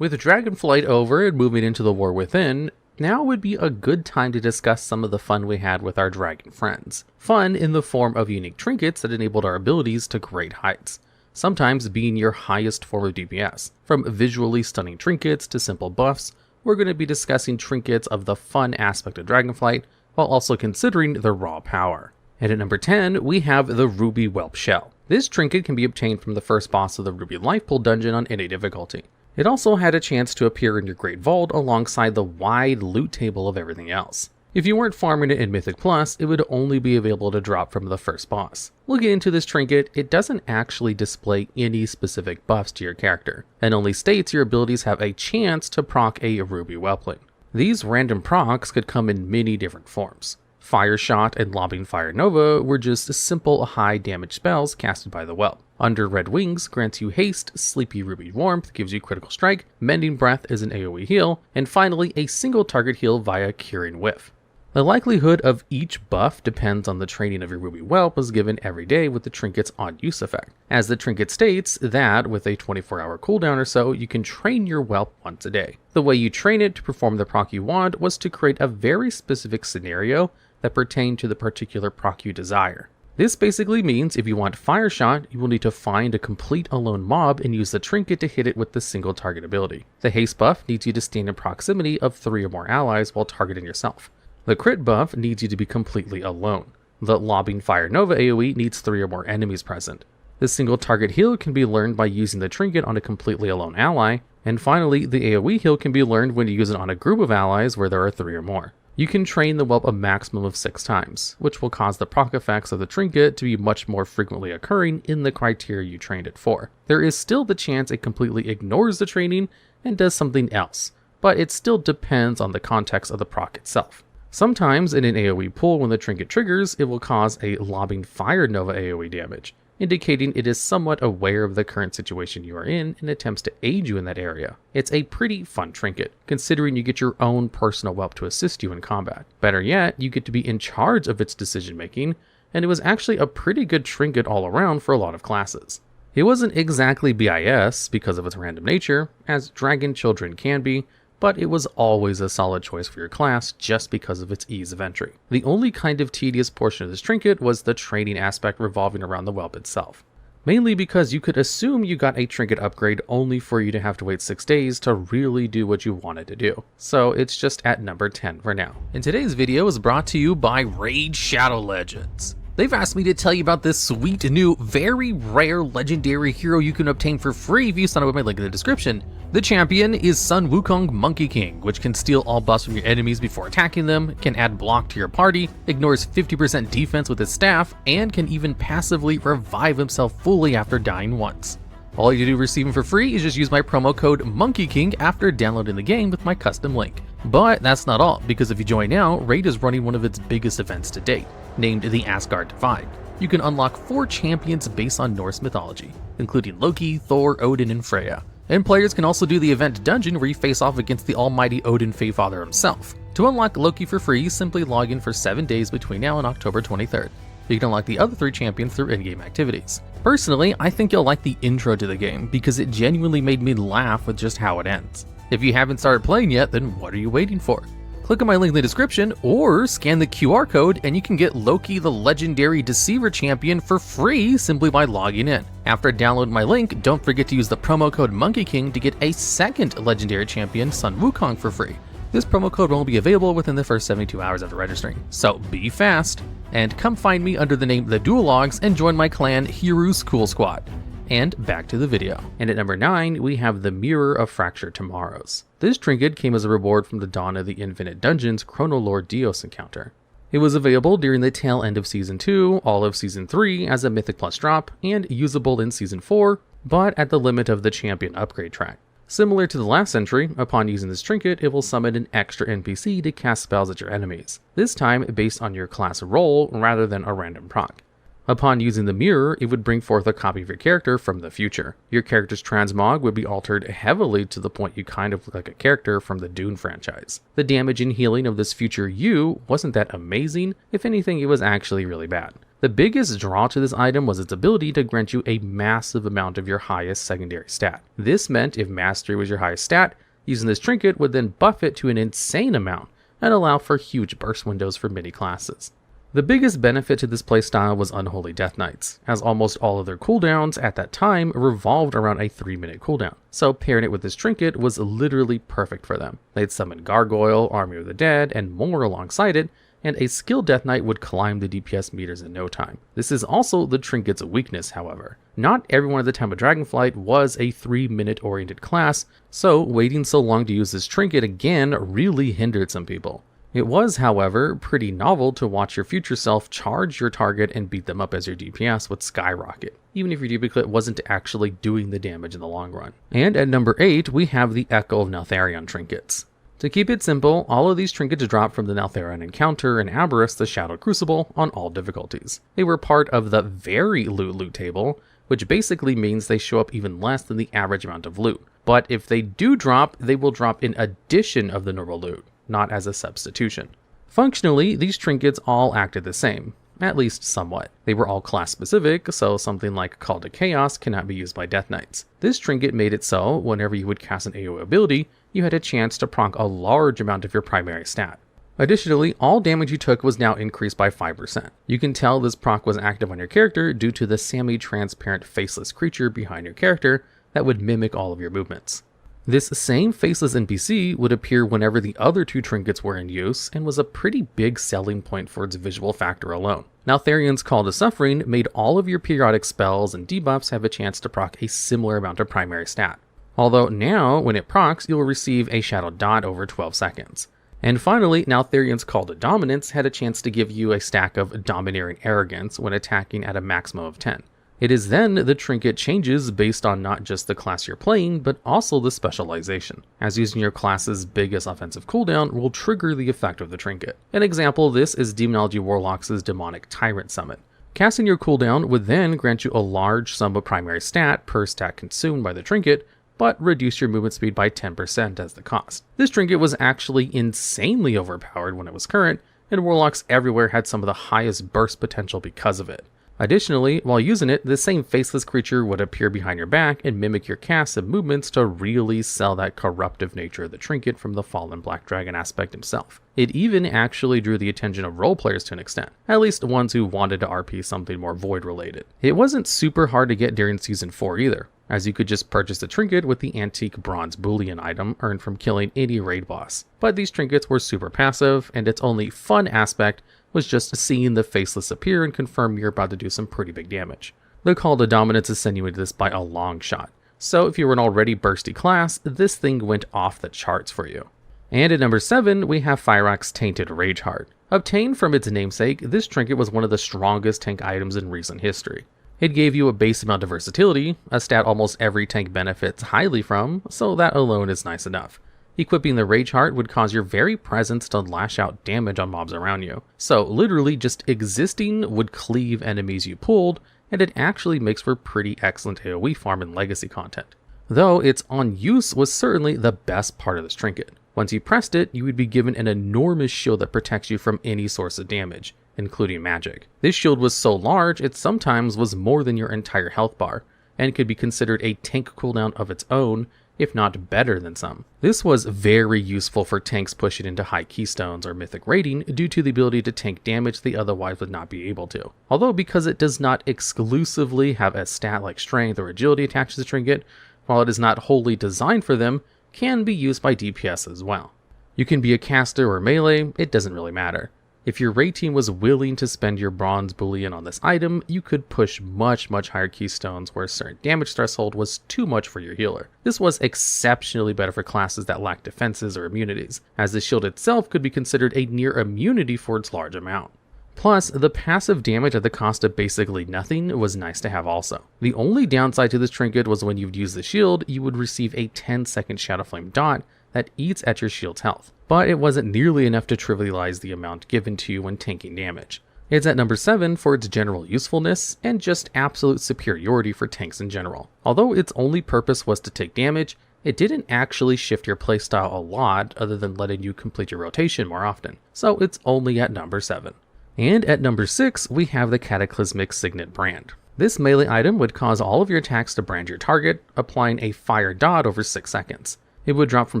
With DragonFlight over and moving into the War Within, now would be a good time to discuss some of the fun we had with our dragon friends. Fun in the form of unique trinkets that enabled our abilities to great heights, sometimes being your highest form of DPS. From visually stunning trinkets to simple buffs, we're going to be discussing trinkets of the fun aspect of DragonFlight, while also considering their raw power. And at number 10, we have the Ruby Whelp Shell. This trinket can be obtained from the first boss of the Ruby Life Pool dungeon on any difficulty. It also had a chance to appear in your Great Vault alongside the wide loot table of everything else. If you weren't farming it in Mythic Plus, it would only be available to drop from the first boss. Looking into this trinket, it doesn't actually display any specific buffs to your character, and only states your abilities have a chance to proc a Ruby Whelpling. These random procs could come in many different forms. Fire Shot and Lobbing Fire Nova were just simple high damage spells casted by the Whelp. Under Red Wings grants you haste, Sleepy Ruby Warmth gives you critical strike, Mending Breath is an AoE heal, and finally a single target heal via Curing Whiff. The likelihood of each buff depends on the training of your Ruby Whelp as given every day with the trinket's on-use effect, as the trinket states that with a 24-hour cooldown or so, you can train your Whelp once a day. The way you train it to perform the proc you want was to create a very specific scenario that pertained to the particular proc you desire. This basically means if you want Fire Shot, you will need to find a complete alone mob and use the trinket to hit it with the single target ability. The haste buff needs you to stand in proximity of 3 or more allies while targeting yourself. The crit buff needs you to be completely alone. The Lobbing Fire Nova AoE needs 3 or more enemies present. The single target heal can be learned by using the trinket on a completely alone ally, and finally the AoE heal can be learned when you use it on a group of allies where there are 3 or more. You can train the Whelp a maximum of 6 times, which will cause the proc effects of the trinket to be much more frequently occurring in the criteria you trained it for. There is still the chance it completely ignores the training and does something else, but it still depends on the context of the proc itself. Sometimes in an AoE pool when the trinket triggers, it will cause a Lobbing Fire Nova AoE damage, indicating it is somewhat aware of the current situation you are in and attempts to aid you in that area. It's a pretty fun trinket, considering you get your own personal Whelp to assist you in combat. Better yet, you get to be in charge of its decision making, and it was actually a pretty good trinket all around for a lot of classes. It wasn't exactly BIS because of its random nature, as dragon children can be, but it was always a solid choice for your class just because of its ease of entry. The only kind of tedious portion of this trinket was the training aspect revolving around the Whelp itself. Mainly because you could assume you got a trinket upgrade only for you to have to wait 6 days to really do what you wanted to do. So it's just at number 10 for now. And today's video is brought to you by Raid Shadow Legends. They've asked me to tell you about this sweet new, very rare legendary hero you can obtain for free if you sign up with my link in the description. The champion is Sun Wukong Monkey King, which can steal all buffs from your enemies before attacking them, can add block to your party, ignores 50% defense with his staff, and can even passively revive himself fully after dying once. All you do to receive him for free is just use my promo code MonkeyKing after downloading the game with my custom link. But that's not all, because if you join now, Raid is running one of its biggest events to date, named the Asgard Divide. You can unlock 4 champions based on Norse mythology, including Loki, Thor, Odin, and Freya. And players can also do the event dungeon where you face off against the almighty Odin Faefather himself. To unlock Loki for free, simply log in for 7 days between now and October 23rd. You can unlock the other 3 champions through in-game activities. Personally, I think you'll like the intro to the game because it genuinely made me laugh with just how it ends. If you haven't started playing yet, then what are you waiting for? Click on my link in the description or scan the QR code and you can get Loki the legendary Deceiver champion for free simply by logging in. After downloading my link, don't forget to use the promo code MonkeyKing to get a second legendary champion, Sun Wukong, for free. This promo code won't be available within the first 72 hours after registering, so be fast. And come find me under the name The Dual Logs and join my clan Hiru's Cool Squad. And back to the video. And at number 9, we have the Mirror of Fractured Tomorrows. This trinket came as a reward from the Dawn of the Infinite Dungeon's Chronolore Dios encounter. It was available during the tail end of Season 2, all of Season 3 as a Mythic Plus drop, and usable in Season 4, but at the limit of the champion upgrade track. Similar to the last entry, upon using this trinket, it will summon an extra NPC to cast spells at your enemies, this time based on your class role rather than a random proc. Upon using the mirror, it would bring forth a copy of your character from the future. Your character's transmog would be altered heavily to the point you kind of look like a character from the Dune franchise. The damage and healing of this future you wasn't that amazing. If anything, it was actually really bad. The biggest draw to this item was its ability to grant you a massive amount of your highest secondary stat. This meant if Mastery was your highest stat, using this trinket would then buff it to an insane amount and allow for huge burst windows for many classes. The biggest benefit to this playstyle was Unholy Death Knights, as almost all of their cooldowns at that time revolved around a 3-minute cooldown, so pairing it with this trinket was literally perfect for them. They'd summon Gargoyle, Army of the Dead, and more alongside it, and a skilled Death Knight would climb the DPS meters in no time. This is also the trinket's weakness, however. Not everyone at the time of Dragonflight was a 3-minute oriented class, so waiting so long to use this trinket again really hindered some people. It was, however, pretty novel to watch your future self charge your target and beat them up as your DPS would skyrocket, even if your duplicate wasn't actually doing the damage in the long run. And at number 8, we have the Echo of Neltharion trinkets. To keep it simple, all of these trinkets drop from the Neltharion encounter in Aberrus the Shadowed Crucible on all difficulties. They were part of the very loot table, which basically means they show up even less than the average amount of loot. But if they do drop, they will drop in addition of the normal loot, not as a substitution. Functionally, these trinkets all acted the same, at least somewhat. They were all class specific, so something like Call to Chaos cannot be used by Death Knights. This trinket made it so, whenever you would cast an AoE ability, you had a chance to proc a large amount of your primary stat. Additionally, all damage you took was now increased by 5%. You can tell this proc was active on your character due to the semi-transparent faceless creature behind your character that would mimic all of your movements. This same faceless NPC would appear whenever the other two trinkets were in use and was a pretty big selling point for its visual factor alone. Neltharion's Call to Suffering made all of your periodic spells and debuffs have a chance to proc a similar amount of primary stat. Although now, when it procs, you'll receive a shadow dot over 12 seconds. And finally, Neltharion's Call to Dominance had a chance to give you a stack of Domineering Arrogance when attacking at a maximum of 10. It is then the trinket changes based on not just the class you're playing, but also the specialization, as using your class's biggest offensive cooldown will trigger the effect of the trinket. An example of this is Demonology Warlock's Demonic Tyrant Summon. Casting your cooldown would then grant you a large sum of primary stat per stat consumed by the trinket, but reduce your movement speed by 10% as the cost. This trinket was actually insanely overpowered when it was current, and Warlocks everywhere had some of the highest burst potential because of it. Additionally, while using it, the same faceless creature would appear behind your back and mimic your casts and movements to really sell that corruptive nature of the trinket from the fallen Black Dragon aspect himself. It even actually drew the attention of role players to an extent, at least ones who wanted to RP something more void related. It wasn't super hard to get during Season 4 either, as you could just purchase the trinket with the antique bronze bullion item earned from killing any raid boss. But these trinkets were super passive, and its only fun aspect was just seeing the faceless appear and confirm you're about to do some pretty big damage. The Call to Dominance insinuated this by a long shot, so if you were an already bursty class, this thing went off the charts for you. And at number 7, we have Fyrakk's Tainted Rageheart. Obtained from its namesake, this trinket was one of the strongest tank items in recent history. It gave you a base amount of versatility, a stat almost every tank benefits highly from, so that alone is nice enough. Equipping the Rageheart would cause your very presence to lash out damage on mobs around you. So literally just existing would cleave enemies you pulled, and it actually makes for pretty excellent AoE farm and legacy content. Though its on use was certainly the best part of this trinket. Once you pressed it, you would be given an enormous shield that protects you from any source of damage, including magic. This shield was so large it sometimes was more than your entire health bar, and could be considered a tank cooldown of its own, if not better than some. This was very useful for tanks pushing into high keystones or mythic raiding due to the ability to tank damage they otherwise would not be able to. Although because it does not exclusively have a stat like strength or agility attached to the trinket, while it is not wholly designed for them, can be used by DPS as well. You can be a caster or melee, it doesn't really matter. If your raid team was willing to spend your bronze bullion on this item, you could push much higher keystones where a certain damage threshold was too much for your healer. This was exceptionally better for classes that lacked defenses or immunities, as the shield itself could be considered a near immunity for its large amount. Plus, the passive damage at the cost of basically nothing was nice to have also. The only downside to this trinket was when you'd use the shield, you would receive a 10-second Shadow Flame dot that eats at your shield's health, but it wasn't nearly enough to trivialize the amount given to you when tanking damage. It's at number 7 for its general usefulness and just absolute superiority for tanks in general. Although its only purpose was to take damage, it didn't actually shift your playstyle a lot other than letting you complete your rotation more often, so it's only at number 7. And at number 6, we have the Cataclysmic Signet brand. This melee item would cause all of your attacks to brand your target, applying a fire dot over 6 seconds. It would drop from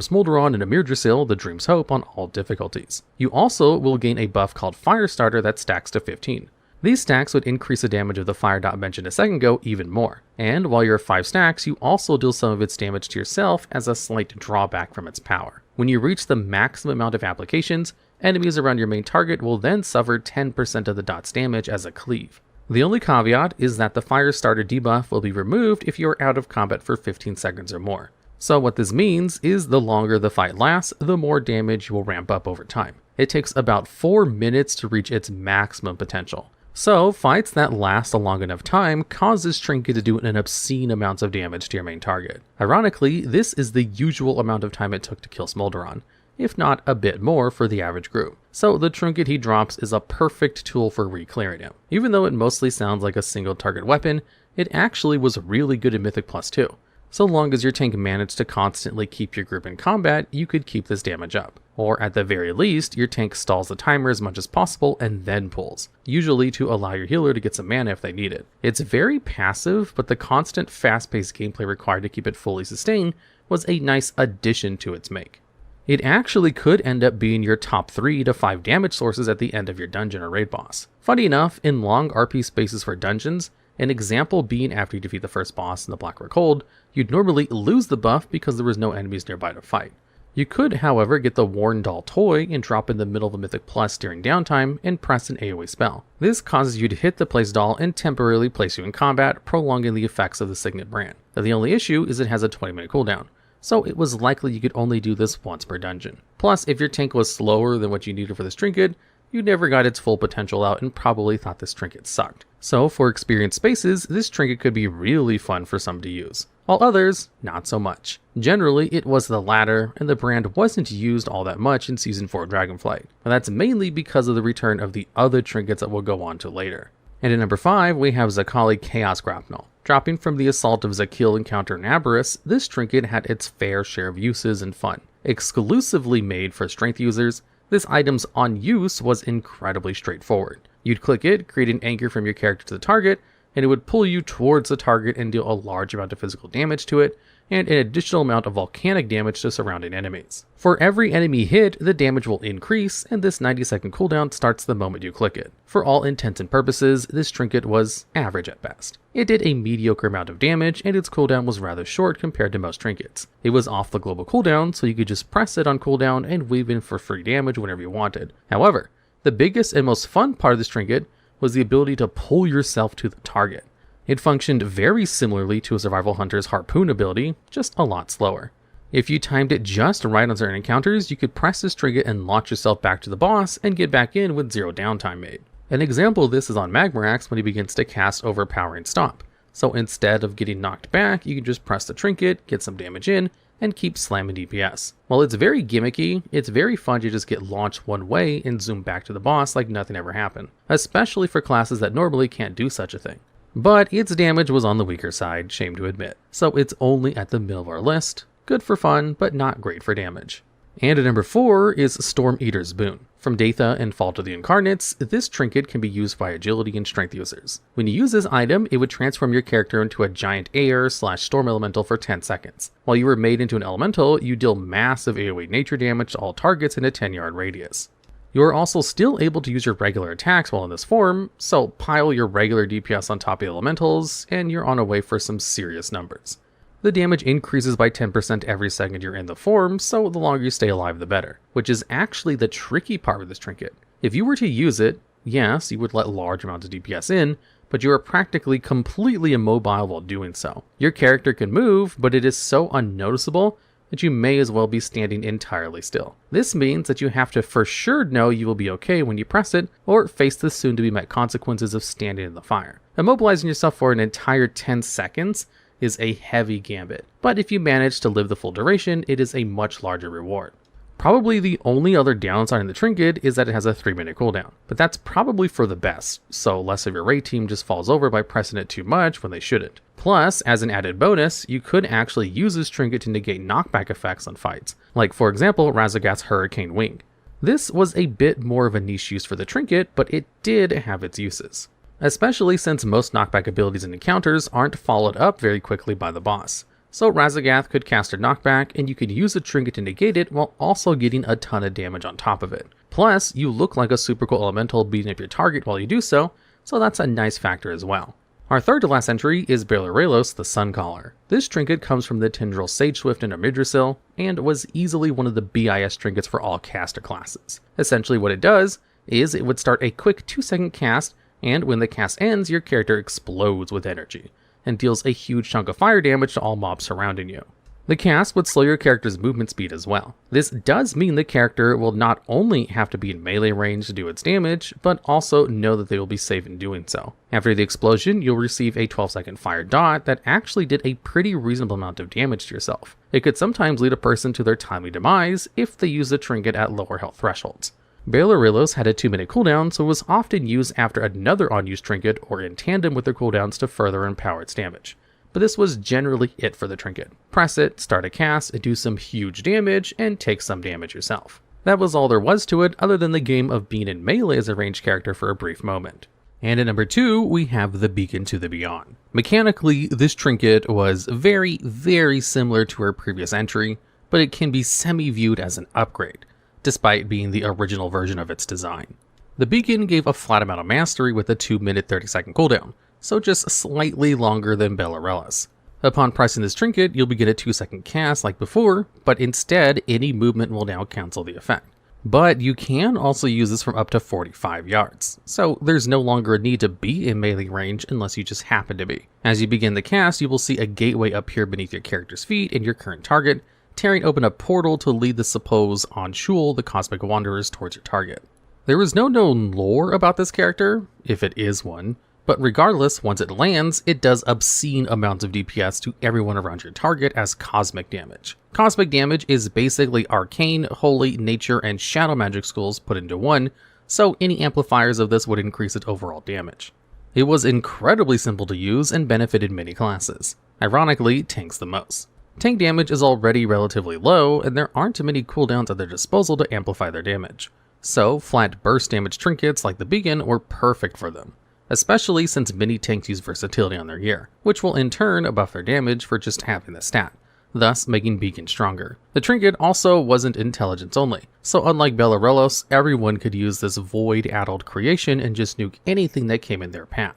Smolderon and Emirdrasil, the Dream's Hope, on all difficulties. You also will gain a buff called Firestarter that stacks to 15. These stacks would increase the damage of the fire dot mentioned a second ago even more, and while you're 5 stacks, you also deal some of its damage to yourself as a slight drawback from its power. When you reach the maximum amount of applications, enemies around your main target will then suffer 10% of the dot's damage as a cleave. The only caveat is that the Firestarter debuff will be removed if you are out of combat for 15 seconds or more. So what this means is the longer the fight lasts, the more damage you will ramp up over time. It takes about 4 minutes to reach its maximum potential. So fights that last a long enough time cause this trinket to do an obscene amounts of damage to your main target. Ironically, this is the usual amount of time it took to kill Smolderon, if not a bit more for the average group. So the trinket he drops is a perfect tool for re-clearing him. Even though it mostly sounds like a single target weapon, it actually was really good in Mythic Plus too. So long as your tank managed to constantly keep your group in combat, you could keep this damage up. Or at the very least, your tank stalls the timer as much as possible and then pulls, usually to allow your healer to get some mana if they need it. It's very passive, but the constant fast-paced gameplay required to keep it fully sustained was a nice addition to its make. It actually could end up being your top 3 to 5 damage sources at the end of your dungeon or raid boss. Funny enough, in long RP spaces for dungeons, an example being after you defeat the first boss in the Blackrock Hold, you'd normally lose the buff because there was no enemies nearby to fight. You could, however, get the Worn Doll toy and drop in the middle of the Mythic Plus during downtime and press an AoE spell. This causes you to hit the place doll and temporarily place you in combat, prolonging the effects of the Signet brand. Now, the only issue is it has a 20-minute cooldown, so it was likely you could only do this once per dungeon. Plus, if your tank was slower than what you needed for this trinket, you never got its full potential out and probably thought this trinket sucked. So for experienced spaces, this trinket could be really fun for some to use, while others, not so much. Generally, it was the latter, and the brand wasn't used all that much in Season 4 DragonFlight, and that's mainly because of the return of the other trinkets that we'll go on to later. And at number 5, we have Zaqali Chaos Grapnel. Dropping from the Assault of Zaqali encounter in Aberrus, this trinket had its fair share of uses and fun. Exclusively made for strength users, this item's on use was incredibly straightforward. You'd click it, create an anchor from your character to the target, and it would pull you towards the target and deal a large amount of physical damage to it, and an additional amount of volcanic damage to surrounding enemies. For every enemy hit, the damage will increase, and this 90-second cooldown starts the moment you click it. For all intents and purposes, this trinket was average at best. It did a mediocre amount of damage, and its cooldown was rather short compared to most trinkets. It was off the global cooldown, so you could just press it on cooldown and weave in for free damage whenever you wanted. However, the biggest and most fun part of this trinket was the ability to pull yourself to the target. It functioned very similarly to a Survival Hunter's Harpoon ability, just a lot slower. If you timed it just right on certain encounters, you could press this trinket and launch yourself back to the boss and get back in with zero downtime made. An example of this is on Magmarax when he begins to cast Overpowering Stomp. So instead of getting knocked back, you can just press the trinket, get some damage in, and keep slamming DPS. While it's very gimmicky, it's very fun to just get launched one way and zoom back to the boss like nothing ever happened, especially for classes that normally can't do such a thing. But its damage was on the weaker side, shame to admit, so it's only at the middle of our list. Good for fun, but not great for damage. And at number 4 is Storm Eater's Boon. From Datha and Fault of the Incarnates, this trinket can be used by agility and strength users. When you use this item, it would transform your character into a giant air/storm elemental for 10 seconds. While you were made into an elemental, you deal massive AoE nature damage to all targets in a 10-yard radius. You are also still able to use your regular attacks while in this form, so pile your regular DPS on top of the elementals, and you're on a way for some serious numbers. The damage increases by 10% every second you're in the form, so the longer you stay alive the better, which is actually the tricky part with this trinket. If you were to use it, yes, you would let large amounts of DPS in, but you are practically completely immobile while doing so. Your character can move, but it is so unnoticeable that you may as well be standing entirely still. This means that you have to for sure know you will be okay when you press it, or face the soon to be met consequences of standing in the fire. Immobilizing yourself for an entire 10 seconds is a heavy gambit, but if you manage to live the full duration, it is a much larger reward. Probably the only other downside in the trinket is that it has a 3-minute cooldown, but that's probably for the best, so less of your raid team just falls over by pressing it too much when they shouldn't. Plus, as an added bonus, you could actually use this trinket to negate knockback effects on fights, like for example Raszageth's Hurricane Wing. This was a bit more of a niche use for the trinket, but it did have its uses, especially since most knockback abilities and encounters aren't followed up very quickly by the boss. So Raszageth could cast a knockback, and you could use the trinket to negate it while also getting a ton of damage on top of it. Plus, you look like a super cool elemental beating up your target while you do so that's a nice factor as well. Our third to last entry is Belor'relos the Suncaller. This trinket comes from the Tindral Sageswift and Yggdrasil, and was easily one of the BIS trinkets for all caster classes. Essentially what it does is it would start a quick 2-second cast, and when the cast ends, your character explodes with energy and deals a huge chunk of fire damage to all mobs surrounding you. The cast would slow your character's movement speed as well. This does mean the character will not only have to be in melee range to do its damage, but also know that they will be safe in doing so. After the explosion, you'll receive a 12-second fire dot that actually did a pretty reasonable amount of damage to yourself. It could sometimes lead a person to their timely demise if they use the trinket at lower health thresholds. Belor'relos had a 2-minute cooldown, so was often used after another unused trinket or in tandem with their cooldowns to further empower its damage. But this was generally it for the trinket. Press it, start a cast, do some huge damage, and take some damage yourself. That was all there was to it, other than the game of being in melee as a ranged character for a brief moment. And at number 2, we have the Beacon to the Beyond. Mechanically, this trinket was very, very similar to our previous entry, but it can be semi-viewed as an upgrade, despite being the original version of its design. The Beacon gave a flat amount of mastery with a 2-minute 30-second cooldown, so just slightly longer than Belor'relos. Upon pressing this trinket, you'll begin a 2-second cast like before, but instead any movement will now cancel the effect. But you can also use this from up to 45 yards, so there's no longer a need to be in melee range unless you just happen to be. As you begin the cast, you will see a gateway appear beneath your character's feet and your current target, tearing open a portal to lead the suppose on Shul, the Cosmic Wanderers, towards your target. There is no known lore about this character, if it is one, but regardless, once it lands, it does obscene amounts of DPS to everyone around your target as cosmic damage. Cosmic damage is basically arcane, holy, nature, and shadow magic schools put into one, so any amplifiers of this would increase its overall damage. It was incredibly simple to use and benefited many classes. Ironically, tanks the most. Tank damage is already relatively low, and there aren't many cooldowns at their disposal to amplify their damage. So, flat burst damage trinkets like the Beacon were perfect for them, especially since many tanks use versatility on their gear, which will in turn buff their damage for just having the stat, thus making Beacon stronger. The trinket also wasn't intelligence only, so unlike Belor'relos, everyone could use this void-addled creation and just nuke anything that came in their path.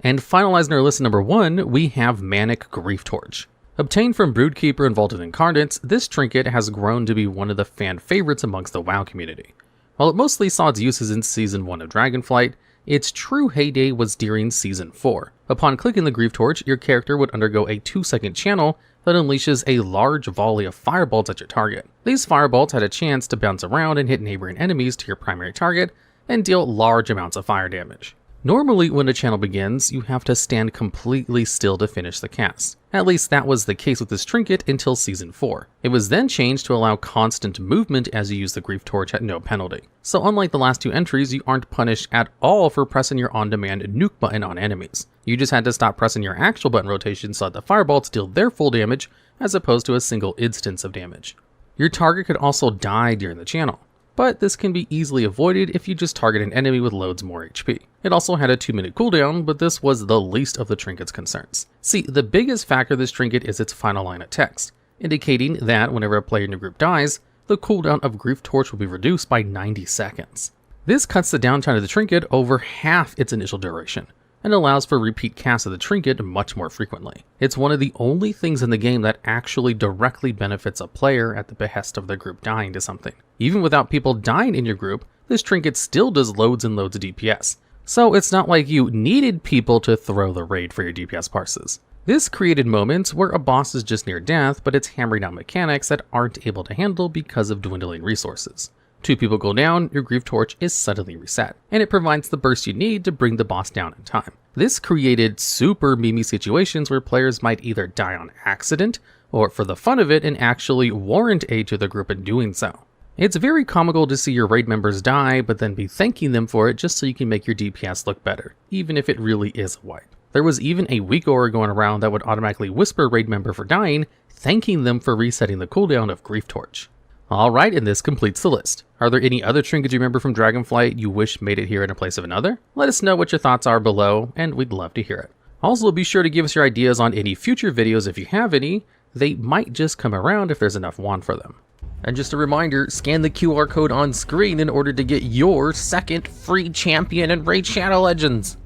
And finalizing our list at number 1, we have Manic Grieftorch. Obtained from Broodkeeper and Vaulted Incarnates, this trinket has grown to be one of the fan favorites amongst the WoW community. While it mostly saw its uses in Season 1 of DragonFlight, its true heyday was during Season 4. Upon clicking the Grieftorch, your character would undergo a 2-second channel that unleashes a large volley of firebolts at your target. These firebolts had a chance to bounce around and hit neighboring enemies to your primary target and deal large amounts of fire damage. Normally, when a channel begins, you have to stand completely still to finish the cast. At least that was the case with this trinket until Season 4. It was then changed to allow constant movement as you use the Grieftorch at no penalty. So unlike the last 2 entries, you aren't punished at all for pressing your on-demand nuke button on enemies. You just had to stop pressing your actual button rotation so that the firebolts deal their full damage, as opposed to a single instance of damage. Your target could also die during the channel, but this can be easily avoided if you just target an enemy with loads more HP. It also had a 2-minute cooldown, but this was the least of the trinket's concerns. See, the biggest factor of this trinket is its final line of text, indicating that whenever a player in your group dies, the cooldown of Grieftorch will be reduced by 90 seconds. This cuts the downtime of the trinket over half its initial duration, and allows for repeat casts of the trinket much more frequently. It's one of the only things in the game that actually directly benefits a player at the behest of their group dying to something. Even without people dying in your group, this trinket still does loads and loads of DPS, so it's not like you needed people to throw the raid for your DPS parses. This created moments where a boss is just near death, but it's hammering down mechanics that aren't able to handle because of dwindling resources. 2 people go down, your Grieftorch is suddenly reset, and it provides the burst you need to bring the boss down in time. This created super memey situations where players might either die on accident, or for the fun of it and actually warrant aid to the group in doing so. It's very comical to see your raid members die, but then be thanking them for it just so you can make your DPS look better, even if it really is a wipe. There was even a weak aura going around that would automatically whisper a raid member for dying, thanking them for resetting the cooldown of Grieftorch. Alright, and this completes the list. Are there any other trinkets you remember from DragonFlight you wish made it here in a place of another? Let us know what your thoughts are below, and we'd love to hear it. Also, be sure to give us your ideas on any future videos if you have any. They might just come around if there's enough want for them. And just a reminder, scan the QR code on screen in order to get your second free champion in Raid Shadow Legends.